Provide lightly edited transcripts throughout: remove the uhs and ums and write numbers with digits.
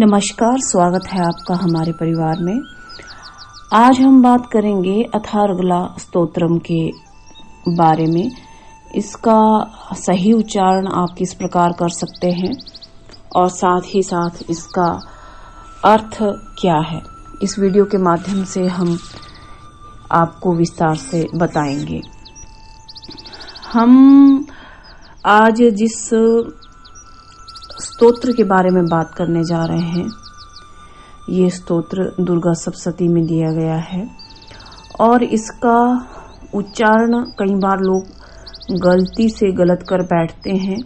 नमस्कार, स्वागत है आपका हमारे परिवार में। आज हम बात करेंगे अथर्वणा स्तोत्रम के बारे में। इसका सही उच्चारण आप किस प्रकार कर सकते हैं और साथ ही साथ इसका अर्थ क्या है, इस वीडियो के माध्यम से हम आपको विस्तार से बताएंगे। हम आज जिस स्तोत्र के बारे में बात करने जा रहे हैं, ये स्तोत्र दुर्गा सप्तशती में दिया गया है और इसका उच्चारण कई बार लोग गलती से गलत कर बैठते हैं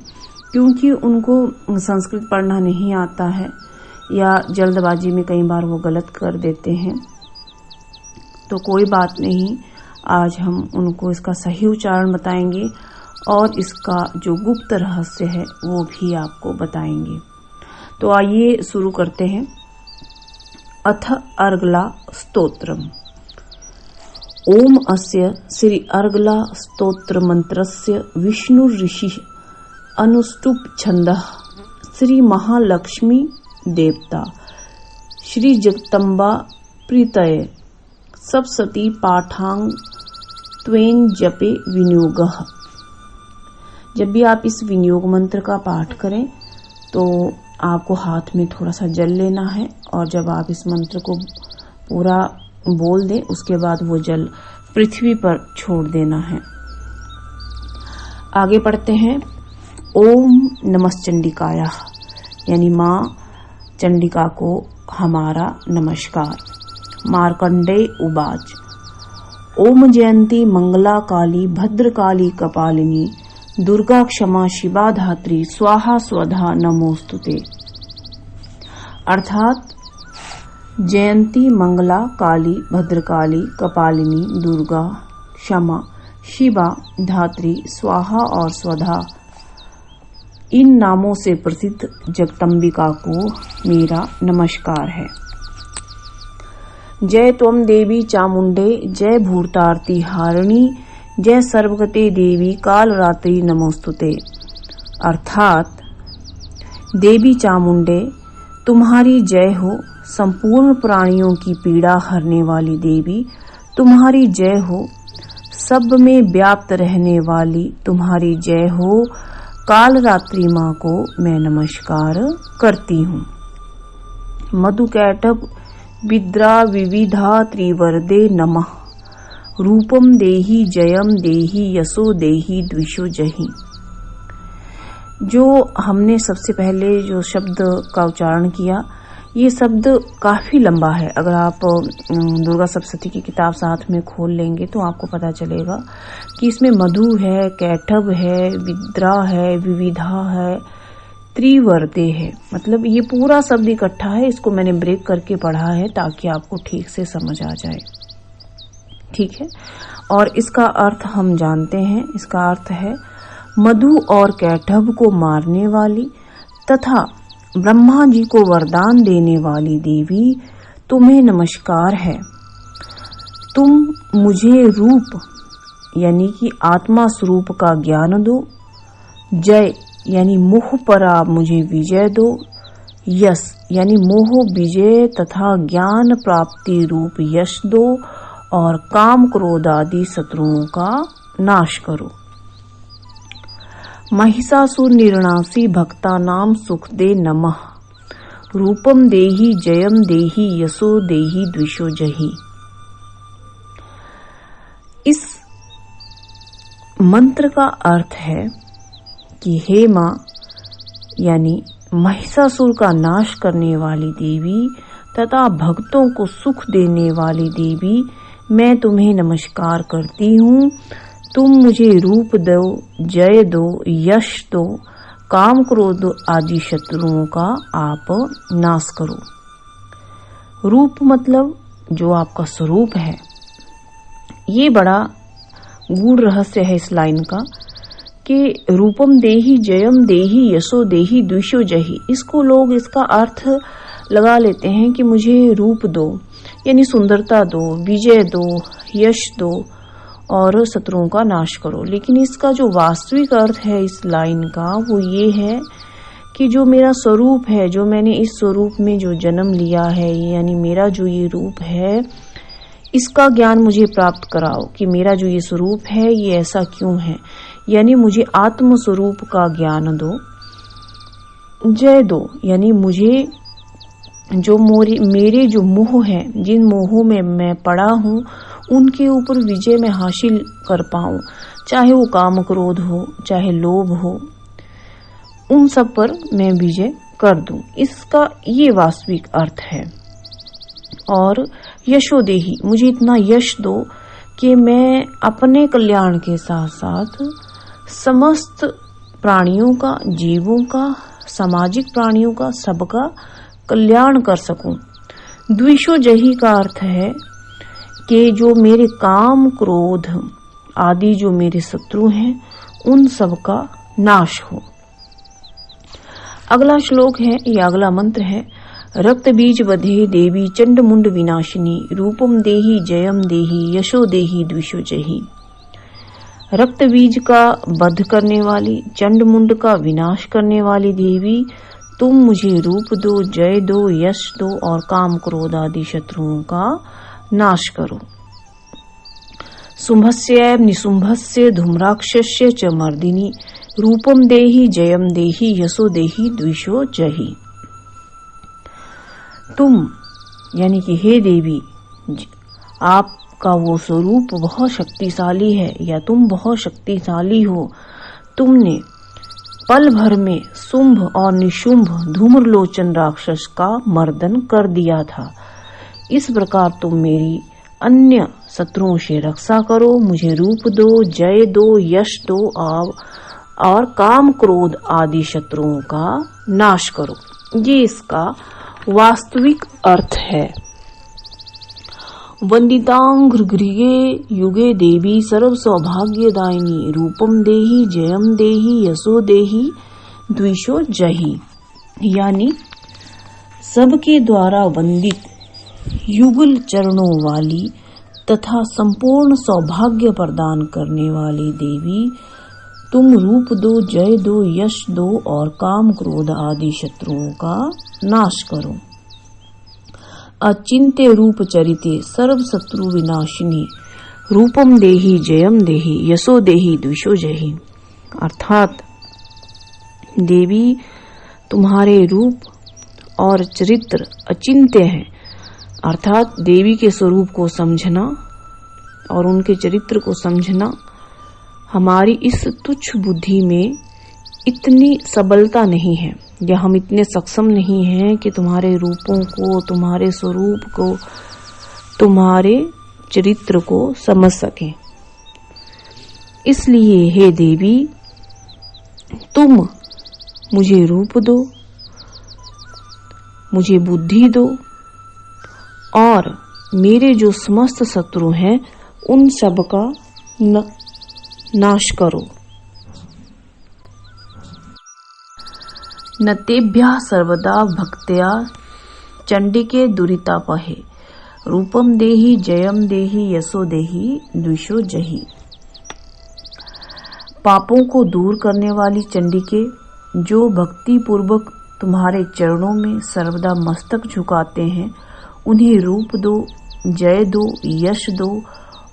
क्योंकि उनको संस्कृत पढ़ना नहीं आता है या जल्दबाजी में कई बार वो गलत कर देते हैं। तो कोई बात नहीं, आज हम उनको इसका सही उच्चारण बताएंगे और इसका जो गुप्त रहस्य है वो भी आपको बताएंगे। तो आइए शुरू करते हैं। अथर्वणा स्तोत्रम। ओम अस्य श्री अर्गला स्तोत्र मंत्रस्य विष्णु ऋषि अनुष्टुप छंदः श्री महालक्ष्मी देवता श्री जगदम्बा प्रीतये सप्तशती पाठांग त्वेन जपे विनियोगः। जब भी आप इस विनियोग मंत्र का पाठ करें तो आपको हाथ में थोड़ा सा जल लेना है और जब आप इस मंत्र को पूरा बोल दें उसके बाद वो जल पृथ्वी पर छोड़ देना है। आगे पढ़ते हैं। ओम नमश्चंडिकाया, यानी माँ चंडिका को हमारा नमस्कार। मार्कंडेय उवाच। ओम जयंती मंगला काली भद्रकाली कपालिनी दुर्गा क्षमा शिवा धात्री स्वाहा स्वधा नमोस्तुते। अर्थात जयंती मंगला काली भद्रकाली कपालिनी दुर्गा क्षमा शिवा धात्री स्वाहा और स्वधा, इन नामों से प्रसिद्ध जगदम्बिका को मेरा नमस्कार है। जय त्वं देवी चामुंडे, जय भूतार्ति हारिणी, जय सर्वगते देवी कालरात्रि नमोस्तुते। अर्थात देवी चामुंडे तुम्हारी जय हो, संपूर्ण प्राणियों की पीड़ा हरने वाली देवी तुम्हारी जय हो, सब में व्याप्त रहने वाली तुम्हारी जय हो। कालरात्रि माँ को मैं नमस्कार करती हूँ। मधुकैटभ विद्रा विविधा त्रिवरदे नमः। रूपम देहि जयम देहि यशो देहि द्विषो जहि। जो हमने सबसे पहले जो शब्द का उच्चारण किया, ये शब्द काफी लंबा है। अगर आप दुर्गा सप्तशती की किताब साथ में खोल लेंगे तो आपको पता चलेगा कि इसमें मधु है, कैटभ है, विद्रा है, विविधा है, त्रिवर्दे है। मतलब ये पूरा शब्द इकट्ठा है। इसको मैंने ब्रेक करके पढ़ा है ताकि आपको ठीक से समझ आ जाए। ठीक है, और इसका अर्थ हम जानते हैं। इसका अर्थ है मधु और कैटभ को मारने वाली तथा ब्रह्मा जी को वरदान देने वाली देवी, तुम्हें नमस्कार है। तुम मुझे रूप यानी कि आत्मा स्वरूप का ज्ञान दो। जय यानी मोह पर आप मुझे विजय दो। यश यानी मोह विजय तथा ज्ञान प्राप्ति रूप यश दो और काम क्रोध आदि शत्रुओं का नाश करो। महिषासुर निर्णासी भक्ता नाम सुख दे नमः। रूपम देहि जयम देहि यशो देहि द्विषो जहि। इस मंत्र का अर्थ है कि हे माँ यानी महिषासुर का नाश करने वाली देवी तथा भक्तों को सुख देने वाली देवी, मैं तुम्हें नमस्कार करती हूँ। तुम मुझे रूप दो, जय दो, यश दो, काम क्रोध आदि शत्रुओं का आप नाश करो। रूप मतलब जो आपका स्वरूप है। ये बड़ा गूढ़ रहस्य है इस लाइन का कि रूपम देहि जयम देहि यशो देहि द्विषो जहि। इसको लोग इसका अर्थ लगा लेते हैं कि मुझे रूप दो यानी सुंदरता दो, विजय दो, यश दो और शत्रुओं का नाश करो। लेकिन इसका जो वास्तविक अर्थ है इस लाइन का वो ये है कि जो मेरा स्वरूप है, जो मैंने इस स्वरूप में जो जन्म लिया है, यानी मेरा जो ये रूप है, इसका ज्ञान मुझे प्राप्त कराओ कि मेरा जो ये स्वरूप है ये ऐसा क्यों है, यानी मुझे आत्म स्वरूप का ज्ञान दो, जय दो, यानी मुझे जो मेरे जो मोह है, जिन मोहों में मैं पड़ा हूँ, उनके ऊपर विजय मैं हासिल कर पाऊं, चाहे वो काम क्रोध हो, चाहे लोभ हो, उन सब पर मैं विजय कर दूं। इसका ये वास्तविक अर्थ है। और यशोदेही, मुझे इतना यश दो कि मैं अपने कल्याण के साथ साथ समस्त प्राणियों का, जीवों का, सामाजिक प्राणियों का, सबका कल्याण कर सकूं। द्विषोजही का अर्थ है कि जो मेरे काम क्रोध आदि जो मेरे शत्रु हैं, उन सब का नाश हो। अगला श्लोक है, ये अगला मंत्र है, रक्त बीज वधे देवी चंड मुंड विनाशिनी रूपम देही जयम देही यशो देही द्विषोजही। रक्त बीज का वध करने वाली, चंड मुंड का विनाश करने वाली देवी, तुम मुझे रूप दो, जय दो, यश दो और काम क्रोध आदि शत्रुओं का नाश करो। शुंभस्य निशुंभस्य धूम्राक्षस्य च मर्दिनी रूपम देही जयम देही यशो देही द्विषो जही। तुम यानी कि हे देवी, आपका वो स्वरूप बहुत शक्तिशाली है, या तुम बहुत शक्तिशाली हो। तुमने पल भर में शुंभ और निशुंभ धूम्रलोचन राक्षस का मर्दन कर दिया था। इस प्रकार तुम मेरी अन्य शत्रुओं से रक्षा करो, मुझे रूप दो, जय दो, यश दो और काम क्रोध आदि शत्रुओं का नाश करो। ये इसका वास्तविक अर्थ है। वंदितांघ्रिगे युगे देवी सर्व सौभाग्यदायिनी रूपम देही जयम देही यशो देही द्विषो जही। यानी सबके द्वारा वंदित युगल चरणों वाली तथा संपूर्ण सौभाग्य प्रदान करने वाली देवी, तुम रूप दो, जय दो, यश दो और काम क्रोध आदि शत्रुओं का नाश करो। अचिंत्य रूप चरिते सर्व शत्रु विनाशिनी रूपम देही जयम देही यशो देही द्विषो जही। अर्थात देवी, तुम्हारे रूप और चरित्र अचिंत्य हैं। अर्थात देवी के स्वरूप को समझना और उनके चरित्र को समझना हमारी इस तुच्छ बुद्धि में इतनी सबलता नहीं है, या हम इतने सक्षम नहीं हैं कि तुम्हारे रूपों को, तुम्हारे स्वरूप को, तुम्हारे चरित्र को समझ सकें। इसलिए हे देवी, तुम मुझे रूप दो, मुझे बुद्धि दो और मेरे जो समस्त शत्रु हैं उन सब का नाश करो। नतेभ्यः सर्वदा भक्त्या चंडिके दुरितापहे रूपम देही जयम देही यशो देही द्विषो जही। पापों को दूर करने वाली चंडिके, जो भक्ति पूर्वक तुम्हारे चरणों में सर्वदा मस्तक झुकाते हैं, उन्हें रूप दो, जय दो, यश दो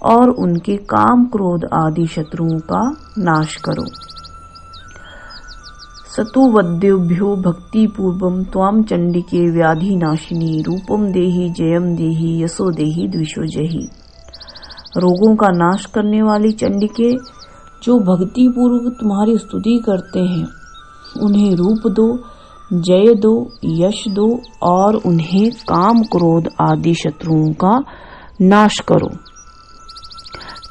और उनके काम क्रोध आदि शत्रुओं का नाश करो। सतुवद्योभ्यो भक्ति पूर्वम त्वाम चंडिके व्याधि नाशिनी रूपम देही जयम देही यशो देही द्विषो जही। रोगों का नाश करने वाली चंडिके, जो भक्ति पूर्वक तुम्हारी स्तुति करते हैं, उन्हें रूप दो, जय दो, यश दो और उन्हें काम क्रोध आदि शत्रुओं का नाश करो।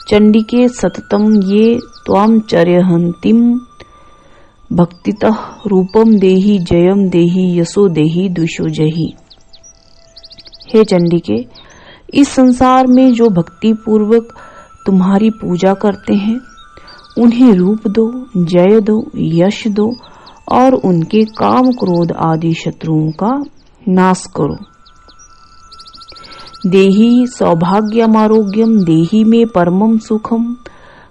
चंडिके सततम ये त्वाम चर्यहंतिम भक्तितः रूपम देही जयम देही यशो देही द्विषो जही। हे चंडिके, इस संसार में जो भक्ति पूर्वक तुम्हारी पूजा करते हैं, उन्हें रूप दो, जय दो, यश दो और उनके काम क्रोध आदि शत्रुओं का नाश करो। देही सौभाग्यमारोग्यम देही में परमम सुखम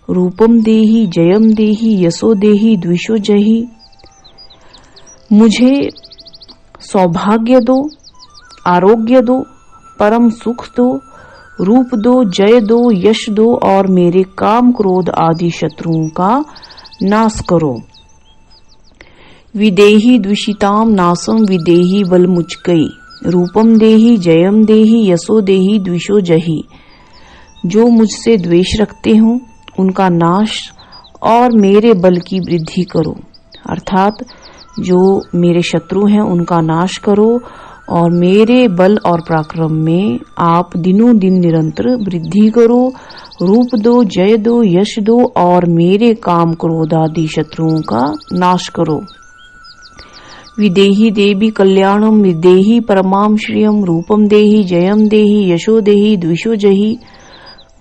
रूपम देही जयम देही यशो देही द्विषो जही। मुझे सौभाग्य दो, आरोग्य दो, परम सुख दो, रूप दो, जय दो, यश दो और मेरे काम क्रोध आदि शत्रुओं का नाश करो। विदेही द्विषिताम नासम विदेही बलमुचकई, रूपम देही जयम देही यशो देही द्विषो जही। जो मुझसे द्वेष रखते हो उनका नाश और मेरे बल की वृद्धि करो, अर्थात जो मेरे शत्रु हैं उनका नाश करो और मेरे बल और पराक्रम में आप दिनों दिन निरंतर वृद्धि करो। रूप दो, जय दो, यश दो और मेरे काम क्रोध आदि शत्रुओं का नाश करो। विदेही देवी कल्याणम विदेही परमाम श्रियम, रूपम देही जयम देही यशो देही द्विषो जही।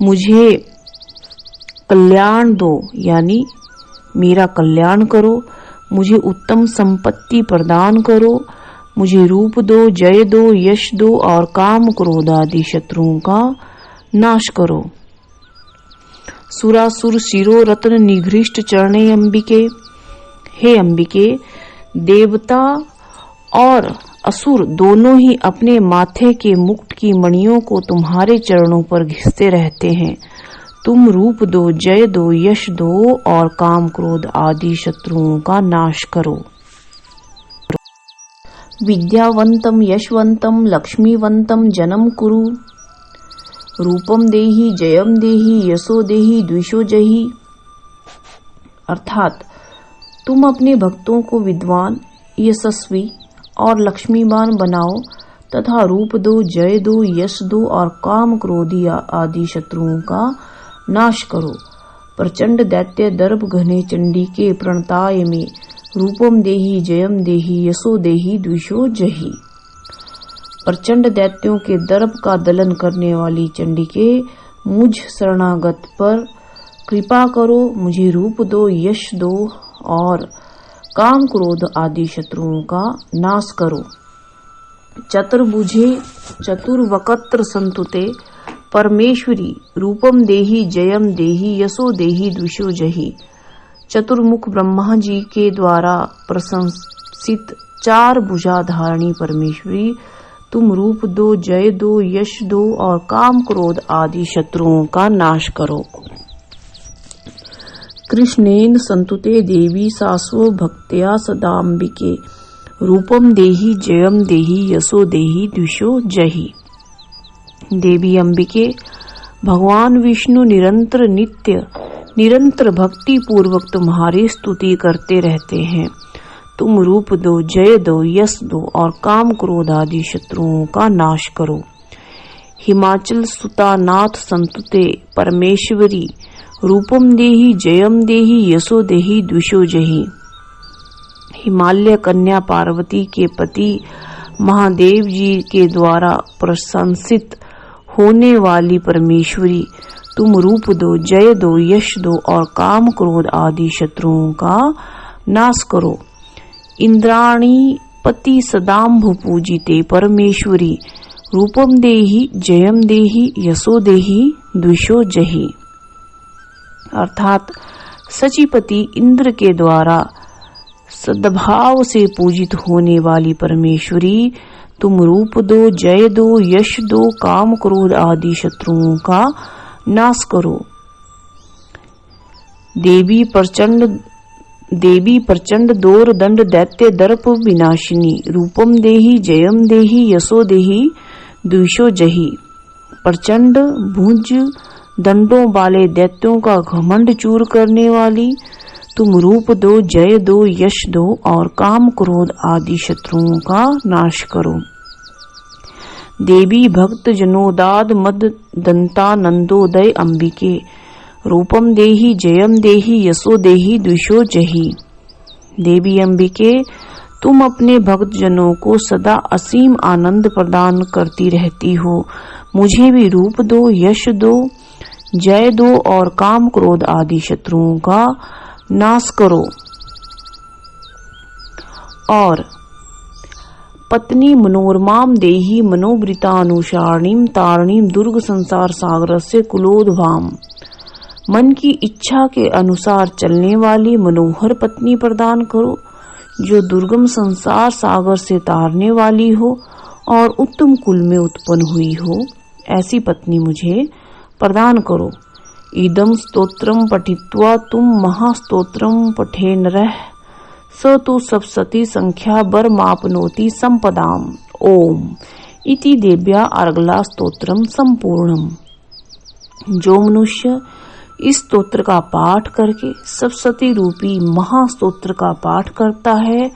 मुझे कल्याण दो यानी मेरा कल्याण करो, मुझे उत्तम संपत्ति प्रदान करो, मुझे रूप दो, जय दो, यश दो और काम क्रोध आदि शत्रुओं का नाश करो। सुरासुर शिरो रत्न निघृष्ट चरणे अंबिके, हे अंबिके, देवता और असुर दोनों ही अपने माथे के मुकुट की मणियों को तुम्हारे चरणों पर घिसते रहते हैं। तुम रूप दो, जय दो, यश दो और काम क्रोध आदि शत्रुओं का नाश करो। विद्यावंतम यशवंतम लक्ष्मीवंतम जनम कुरु, रूपम देही जयम देही यशो देही द्विषो जही। अर्थात तुम अपने भक्तों को विद्वान, यशस्वी और लक्ष्मीवान बनाओ तथा रूप दो, जय दो, यश दो और काम क्रोधी आदि शत्रुओं का नाश करो। प्रचंड दैत्य दर्भ घने चंडी के प्रणताय में, रूपम देही जयम देही यशो देही द्विषो जही। प्रचंड दैत्यों के दर्भ का दलन करने वाली चंडिके, मुझ शरणागत पर कृपा करो, मुझे रूप दो, यश दो और काम क्रोध आदि शत्रुओं का नाश करो। चतुर्भुजे चतुर्वक्त्र संतुते परमेश्वरी, रूपम देही जयम देही यशो देही द्विषो जही। चतुर्मुख ब्रह्मा जी के द्वारा प्रशंसित चार भुजा धारणी परमेश्वरी, तुम रूप दो, जय दो, यश दो और काम क्रोध आदि शत्रुओं का नाश करो। कृष्णेन संतुते देवी सास्वो भक्त्या सदाम्बिके, रूपम देही जयम देही यशो देही द्विषो जही। देवी अंबिके, भगवान विष्णु निरंतर भक्ति पूर्वक तुम्हारी स्तुति करते रहते हैं। तुम रूप दो, जय दो, यश दो और काम क्रोध आदि शत्रुओं का नाश करो। हिमाचल सुतानाथ संतुते परमेश्वरी, रूपम देही जयम देही यशो देही द्विषो जही। हिमालय कन्या पार्वती के पति महादेव जी के द्वारा प्रशंसित होने वाली परमेश्वरी, तुम रूप दो, जय दो, यश दो और काम क्रोध आदि शत्रुओं का नाश करो। इंद्राणी पति सदाम्भु पूजिते परमेश्वरी, रूपम देही जयम देही यशो देही द्विषो जही। अर्थात सचिपति इंद्र के द्वारा सद्भाव से पूजित होने वाली परमेश्वरी, तुम रूप दो, जय दो, यश दो, काम क्रोध आदि शत्रुओं का नाश करो। देवी प्रचंड दोर दंड दैत्य दर्प विनाशिनी, रूपम देही जयम देही यशो देही द्विषो जही। प्रचंड भुज दंडों वाले दैत्यों का घमंड चूर करने वाली, तुम रूप दो, जय दो, यश दो और काम क्रोध आदि शत्रुओं का नाश करो। देवी भक्त जनोदाद मद दंता नंदोदय अंबिके, रूपम देही जयम देही यशो देही द्विषो जही। देवी अंबिके, तुम अपने भक्त जनों को सदा असीम आनंद प्रदान करती रहती हो। मुझे भी रूप दो, यश दो, जय दो और काम क्रोध आदि शत्रुओं का नाश करो। और पत्नी मनोरमाम देही मनोवृतानुसारिणीम तारिणीम दुर्ग संसार सागर से कुलोद्भाम, मन की इच्छा के अनुसार चलने वाली मनोहर पत्नी प्रदान करो, जो दुर्गम संसार सागर से तारने वाली हो और उत्तम कुल में उत्पन्न हुई हो, ऐसी पत्नी मुझे प्रदान करो। इदम स्तोत्रम पठित्वा तुम महास्तोत्रम पठे नरः स तु सप्तशती संख्या बर मापनोति संपदाम। ओम इति देव्या अर्गला स्तोत्रम संपूर्णम। जो मनुष्य इस स्तोत्र का पाठ करके सप्तशती रूपी महास्तोत्र का पाठ करता है,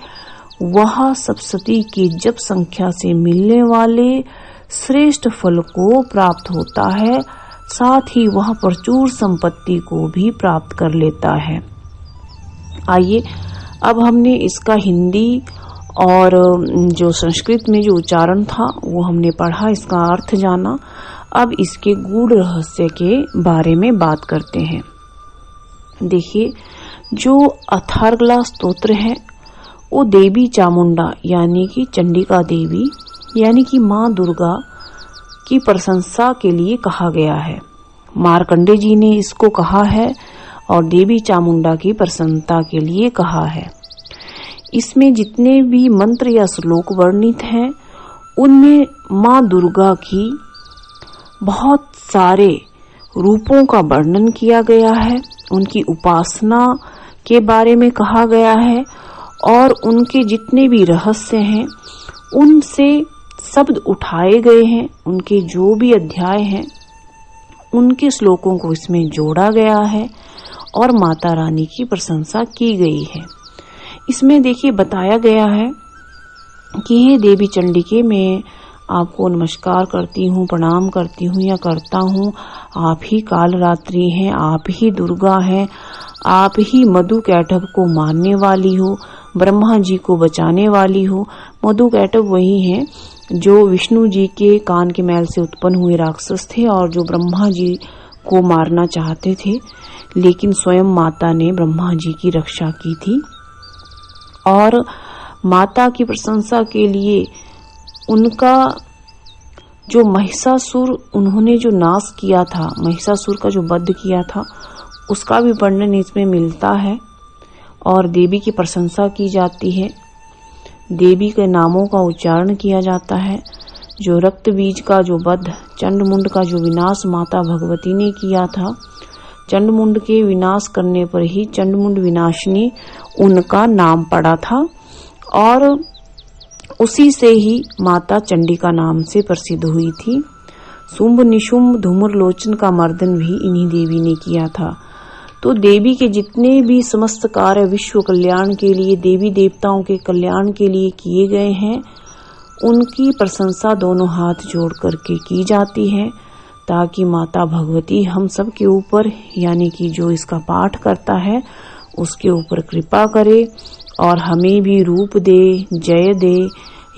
वह सप्तशती की जप संख्या से मिलने वाले श्रेष्ठ फल को प्राप्त होता है, साथ ही वह प्रचुर संपत्ति को भी प्राप्त कर लेता है। आइए अब हमने इसका हिंदी और जो संस्कृत में जो उच्चारण था वो हमने पढ़ा, इसका अर्थ जाना। अब इसके गूढ़ रहस्य के बारे में बात करते हैं। देखिए, जो अथर्गला स्तोत्र है वो देवी चामुंडा यानी कि चंडिका देवी यानी कि माँ दुर्गा की प्रशंसा के लिए कहा गया है। मार्कंडे जी ने इसको कहा है और देवी चामुंडा की प्रसन्नता के लिए कहा है। इसमें जितने भी मंत्र या श्लोक वर्णित हैं, उनमें माँ दुर्गा की बहुत सारे रूपों का वर्णन किया गया है, उनकी उपासना के बारे में कहा गया है और उनके जितने भी रहस्य हैं उनसे शब्द उठाए गए हैं। उनके जो भी अध्याय हैं उनके श्लोकों को इसमें जोड़ा गया है और माता रानी की प्रशंसा की गई है। इसमें देखिए बताया गया है कि हे देवी चंडिके, मैं आपको नमस्कार करती हूँ, प्रणाम करती हूँ या करता हूँ। आप ही काल रात्रि हैं, आप ही दुर्गा हैं, आप ही मधु कैटभ को मारने वाली हो, ब्रह्मा जी को बचाने वाली हो। मधु कैटभ वही हैं जो विष्णु जी के कान के मैल से उत्पन्न हुए राक्षस थे और जो ब्रह्मा जी को मारना चाहते थे, लेकिन स्वयं माता ने ब्रह्मा जी की रक्षा की थी। और माता की प्रशंसा के लिए उनका जो महिषासुर उन्होंने जो नाश किया था, महिषासुर का जो वध किया था, उसका भी वर्णन इसमें मिलता है और देवी की प्रशंसा की जाती है। देवी के नामों का उच्चारण किया जाता है। जो रक्त बीज का जो वध, चंडमुंड का जो विनाश माता भगवती ने किया था, चंडमुंड के विनाश करने पर ही चंडमुंड विनाशिनी उनका नाम पड़ा था और उसी से ही माता चंडिका नाम से प्रसिद्ध हुई थी। शुंभ निशुंभ धूम्र लोचन का मर्दन भी इन्हीं देवी ने किया था। तो देवी के जितने भी समस्त कार्य विश्व कल्याण के लिए, देवी देवताओं के कल्याण के लिए किए गए हैं, उनकी प्रशंसा दोनों हाथ जोड़ करके की जाती है, ताकि माता भगवती हम सब के ऊपर यानी कि जो इसका पाठ करता है उसके ऊपर कृपा करे और हमें भी रूप दे, जय दे,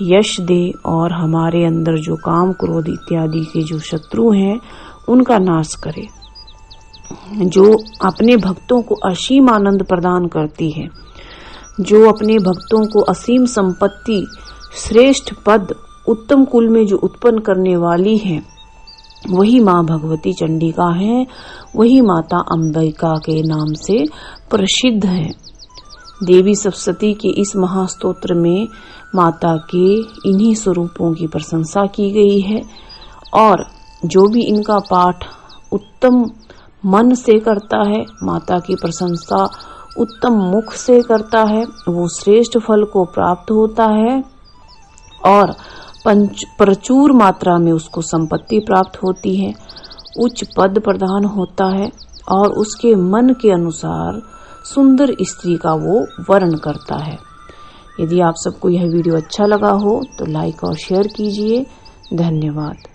यश दे और हमारे अंदर जो काम क्रोध इत्यादि के जो शत्रु हैं उनका नाश करे। जो अपने भक्तों को असीम आनंद प्रदान करती है, जो अपने भक्तों को असीम संपत्ति, श्रेष्ठ पद, उत्तम कुल में जो उत्पन्न करने वाली है, वही माँ भगवती चंडिका है, वही माता अंबिका के नाम से प्रसिद्ध है। देवी सप्तशती के इस महास्तोत्र में माता के इन्हीं स्वरूपों की प्रशंसा की गई है और जो भी इनका पाठ उत्तम मन से करता है, माता की प्रशंसा उत्तम मुख से करता है, वो श्रेष्ठ फल को प्राप्त होता है और प्रचुर मात्रा में उसको संपत्ति प्राप्त होती है, उच्च पद प्रदान होता है और उसके मन के अनुसार सुंदर स्त्री का वो वर्ण करता है। यदि आप सबको यह वीडियो अच्छा लगा हो तो लाइक और शेयर कीजिए। धन्यवाद।